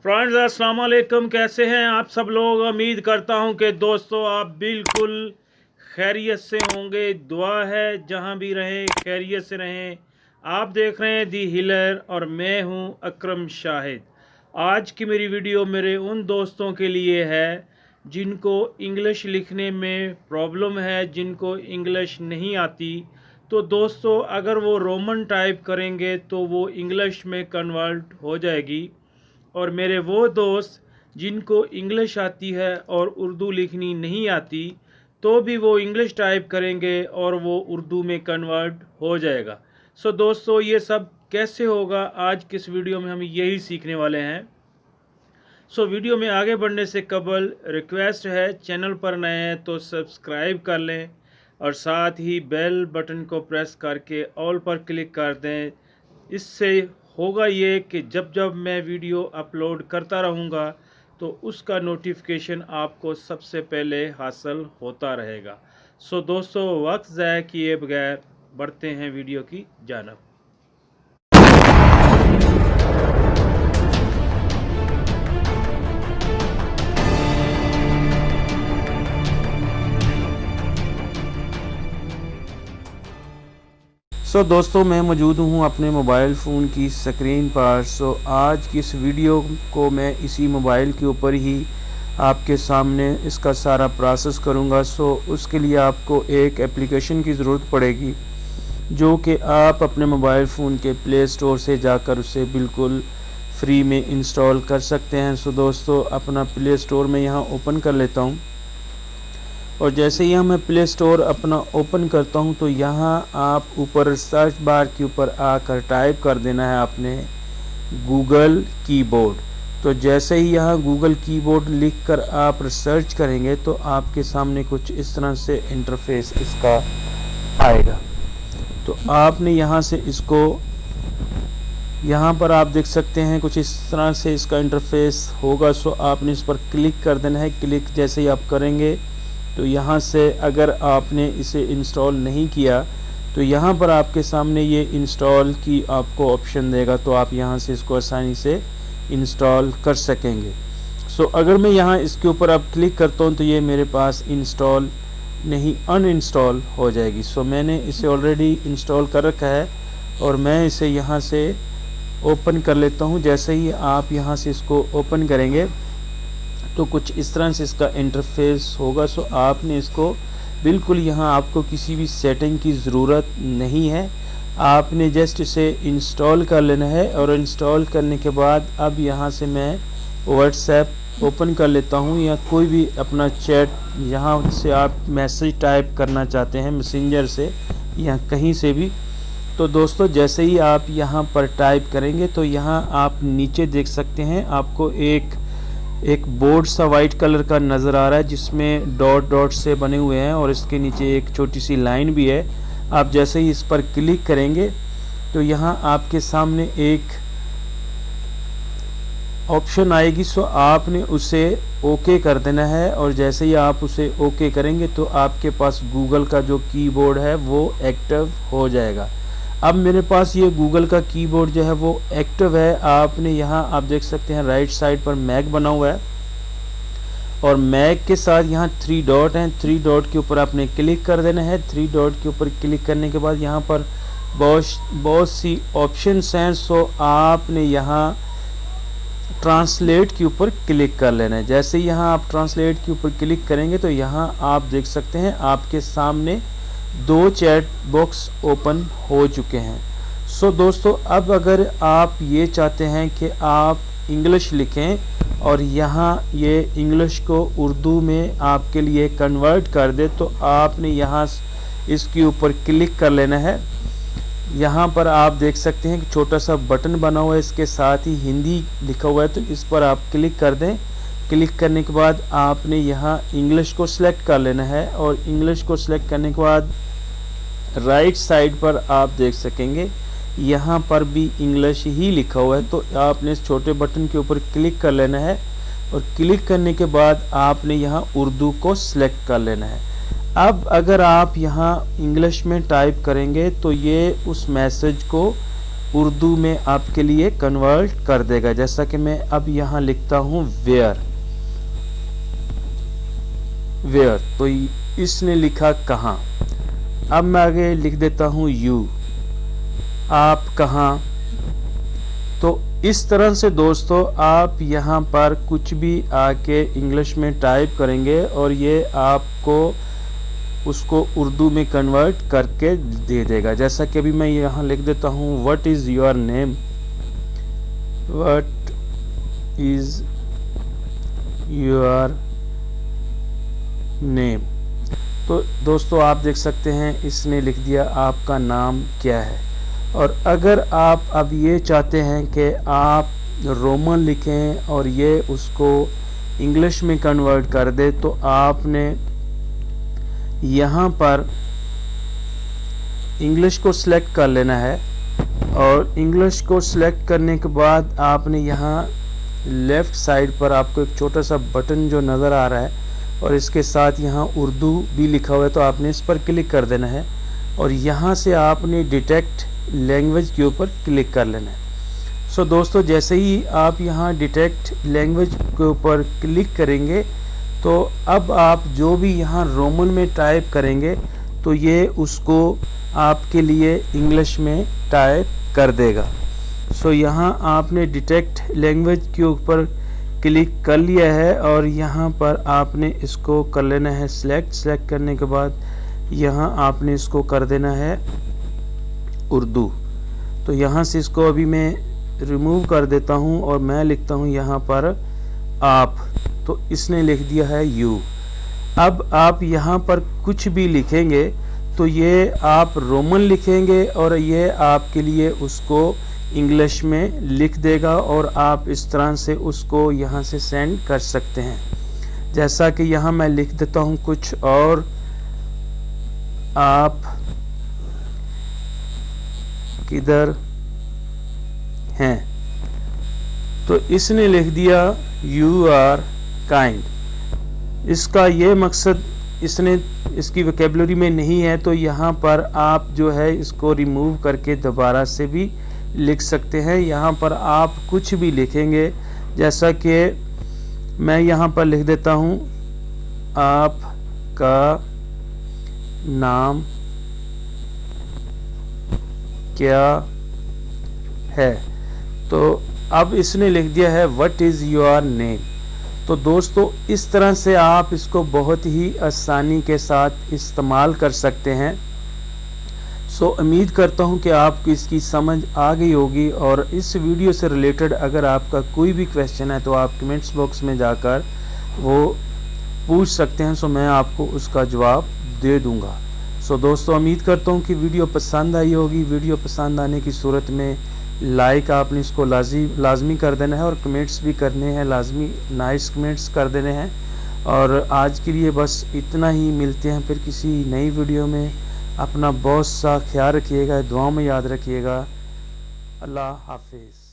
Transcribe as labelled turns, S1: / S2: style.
S1: Friends अस्सलाम वालेकुम, कैसे हैं आप सब लोग। उम्मीद करता हूं कि दोस्तों आप बिल्कुल खैरियत से होंगे। दुआ है जहां भी रहें खैरियत से रहें। आप देख रहे हैं दी हिलर और मैं हूं अकरम शाहिद। आज की मेरी वीडियो मेरे उन दोस्तों के लिए है जिनको इंग्लिश लिखने में प्रॉब्लम है, जिनको इंग्लिश नहीं आती। तो दोस्तों अगर वो रोमन टाइप करेंगे तो वो इंग्लिश में कन्वर्ट हो जाएगी। और मेरे वो दोस्त जिनको इंग्लिश आती है और उर्दू लिखनी नहीं आती तो भी वो इंग्लिश टाइप करेंगे और वो उर्दू में कन्वर्ट हो जाएगा। सो दोस्तों ये सब कैसे होगा, आज किस वीडियो में हम यही सीखने वाले हैं। सो वीडियो में आगे बढ़ने से कबल रिक्वेस्ट है, चैनल पर नए हैं तो सब्सक्राइब कर लें और साथ ही बेल बटन को प्रेस करके ऑल पर क्लिक कर दें। इससे होगा ये कि जब जब मैं वीडियो अपलोड करता रहूँगा तो उसका नोटिफिकेशन आपको सबसे पहले हासिल होता रहेगा। सो दोस्तों वक्त ज़ाया किए बगैर बढ़ते हैं वीडियो की जानिब।
S2: दोस्तों मैं मौजूद हूँ अपने मोबाइल फ़ोन की स्क्रीन पर। आज की इस वीडियो को मैं इसी मोबाइल के ऊपर ही आपके सामने इसका सारा प्रोसेस करूँगा। उसके लिए आपको एक एप्लीकेशन की ज़रूरत पड़ेगी जो कि आप अपने मोबाइल फ़ोन के प्ले स्टोर से जाकर उसे बिल्कुल फ्री में इंस्टॉल कर सकते हैं। दोस्तों अपना प्ले स्टोर में यहाँ ओपन कर लेता हूँ और जैसे ही मैं प्ले स्टोर अपना ओपन करता हूं तो यहाँ आप ऊपर सर्च बार के ऊपर आकर टाइप कर देना है आपने गूगल कीबोर्ड। तो जैसे ही यहाँ गूगल कीबोर्ड लिखकर आप सर्च करेंगे तो आपके सामने कुछ इस तरह से इंटरफेस इसका आएगा। तो आपने यहाँ से इसको यहाँ पर आप देख सकते हैं कुछ इस तरह से इसका इंटरफेस होगा। आपने इस पर क्लिक कर देना है। क्लिक जैसे ही आप करेंगे तो यहाँ से अगर आपने इसे इंस्टॉल नहीं किया तो यहाँ पर आपके सामने ये इंस्टॉल की आपको ऑप्शन देगा, तो आप यहाँ से इसको आसानी से इंस्टॉल कर सकेंगे। अगर मैं यहाँ इसके ऊपर अब क्लिक करता हूँ तो ये मेरे पास इंस्टॉल नहीं अनइंस्टॉल हो जाएगी। मैंने इसे ऑलरेडी इंस्टॉल कर रखा है और मैं इसे यहाँ से ओपन कर लेता हूँ। जैसे ही आप यहाँ से इसको ओपन करेंगे तो कुछ इस तरह से इसका इंटरफेस होगा। आपने इसको बिल्कुल यहाँ आपको किसी भी सेटिंग की ज़रूरत नहीं है, आपने जस्ट इसे इंस्टॉल कर लेना है। और इंस्टॉल करने के बाद अब यहाँ से मैं व्हाट्सएप ओपन कर लेता हूँ या कोई भी अपना चैट यहाँ से आप मैसेज टाइप करना चाहते हैं मैसेंजर से या कहीं से भी। तो दोस्तों जैसे ही आप यहाँ पर टाइप करेंगे तो यहाँ आप नीचे देख सकते हैं आपको एक बोर्ड सा वाइट कलर का नज़र आ रहा है जिसमें डॉट डॉट से बने हुए हैं और इसके नीचे एक छोटी सी लाइन भी है। आप जैसे ही इस पर क्लिक करेंगे तो यहाँ आपके सामने एक ऑप्शन आएगी। आपने उसे ओके कर देना है और जैसे ही आप उसे ओके करेंगे तो आपके पास गूगल का जो कीबोर्ड है वो एक्टिव हो जाएगा। अब मेरे पास ये गूगल का कीबोर्ड जो है वो एक्टिव है। आपने यहाँ आप देख सकते हैं राइट साइड पर मैक बना हुआ है और मैक के साथ यहाँ 3 डॉट हैं। 3 डॉट के ऊपर आपने क्लिक कर देना है। 3 डॉट के ऊपर क्लिक करने के बाद यहाँ पर बहुत सी ऑप्शंस हैं। आपने यहाँ ट्रांसलेट के ऊपर क्लिक कर लेना है। जैसे ही यहाँ आप ट्रांसलेट के ऊपर क्लिक करेंगे तो यहाँ आप देख सकते हैं आपके सामने 2 चैट बॉक्स ओपन हो चुके हैं। दोस्तों अब अगर आप ये चाहते हैं कि आप इंग्लिश लिखें और यहाँ ये इंग्लिश को उर्दू में आपके लिए कन्वर्ट कर दे तो आपने यहाँ इसके ऊपर क्लिक कर लेना है। यहाँ पर आप देख सकते हैं कि छोटा सा बटन बना हुआ है, इसके साथ ही हिंदी लिखा हुआ है, तो इस पर आप क्लिक कर दें। क्लिक करने के बाद आपने यहाँ इंग्लिश को सिलेक्ट कर लेना है और इंग्लिश को सिलेक्ट करने के बाद राइट साइड पर आप देख सकेंगे यहाँ पर भी इंग्लिश ही लिखा हुआ है। तो आपने इस छोटे बटन के ऊपर क्लिक कर लेना है और क्लिक करने के बाद आपने यहाँ उर्दू को सिलेक्ट कर लेना है। अब अगर आप यहाँ इंग्लिश में टाइप करेंगे तो ये उस मैसेज को उर्दू में आपके लिए कन्वर्ट कर देगा। जैसा कि मैं अब यहाँ लिखता हूँ वेयर, वेयर, तो इसने लिखा कहाँ। अब मैं आगे लिख देता हूँ यू, आप कहाँ। तो इस तरह से दोस्तों आप यहाँ पर कुछ भी आके इंग्लिश में टाइप करेंगे और ये आपको उसको उर्दू में कन्वर्ट करके दे देगा। जैसा कि अभी मैं यहाँ लिख देता हूँ what is your name, what is your name. तो दोस्तों आप देख सकते हैं इसने लिख दिया आपका नाम क्या है। और अगर आप अब ये चाहते हैं कि आप रोमन लिखें और ये उसको इंग्लिश में कन्वर्ट कर दे, तो आपने यहाँ पर इंग्लिश को सिलेक्ट कर लेना है। और इंग्लिश को सिलेक्ट करने के बाद आपने यहाँ लेफ़्ट साइड पर आपको एक छोटा सा बटन जो नज़र आ रहा है और इसके साथ यहाँ उर्दू भी लिखा हुआ है, तो आपने इस पर क्लिक कर देना है और यहाँ से आपने डिटेक्ट लैंग्वेज के ऊपर क्लिक कर लेना है। सो दोस्तों जैसे ही आप यहाँ डिटेक्ट लैंग्वेज के ऊपर क्लिक करेंगे तो अब आप जो भी यहाँ रोमन में टाइप करेंगे तो ये उसको आपके लिए इंग्लिश में टाइप कर देगा। सो यहाँ आपने डिटेक्ट लैंग्वेज के ऊपर क्लिक कर लिया है और यहाँ पर आपने इसको कर लेना है सिलेक्ट करने के बाद यहाँ आपने इसको कर देना है उर्दू। तो यहाँ से इसको अभी मैं रिमूव कर देता हूँ और मैं लिखता हूँ यहाँ पर आप, तो इसने लिख दिया है यू। अब आप यहाँ पर कुछ भी लिखेंगे तो ये आप रोमन लिखेंगे और ये आपके लिए उसको इंग्लिश में लिख देगा और आप इस तरह से उसको यहाँ से सेंड कर सकते हैं। जैसा कि यहाँ मैं लिख देता हूँ कुछ और, आप किधर हैं, तो इसने लिख दिया यू आर काइंड। इसका ये मकसद इसकी वोकैबुलरी में नहीं है, तो यहाँ पर आप जो है इसको रिमूव करके दोबारा से भी लिख सकते हैं। यहाँ पर आप कुछ भी लिखेंगे, जैसा कि मैं यहाँ पर लिख देता हूँ आपका नाम क्या है, तो अब इसने लिख दिया है व्हाट इज़ योर नेम। तो दोस्तों इस तरह से आप इसको बहुत ही आसानी के साथ इस्तेमाल कर सकते हैं। सो उम्मीद करता हूं कि आपको इसकी समझ आ गई होगी और इस वीडियो से रिलेटेड अगर आपका कोई भी क्वेश्चन है तो आप कमेंट्स बॉक्स में जाकर वो पूछ सकते हैं। सो मैं आपको उसका जवाब दे दूंगा। सो दोस्तों उम्मीद करता हूं कि वीडियो पसंद आई होगी। वीडियो पसंद आने की सूरत में लाइक आपने इसको लाजमी कर देना है और कमेंट्स भी करने हैं, लाजमी नाइस कमेंट्स कर देने हैं। और आज के लिए बस इतना ही, मिलते हैं फिर किसी नई वीडियो में। अपना बहुत सा ख्याल रखिएगा, दुआ में याद रखिएगा। अल्लाह हाफिज़।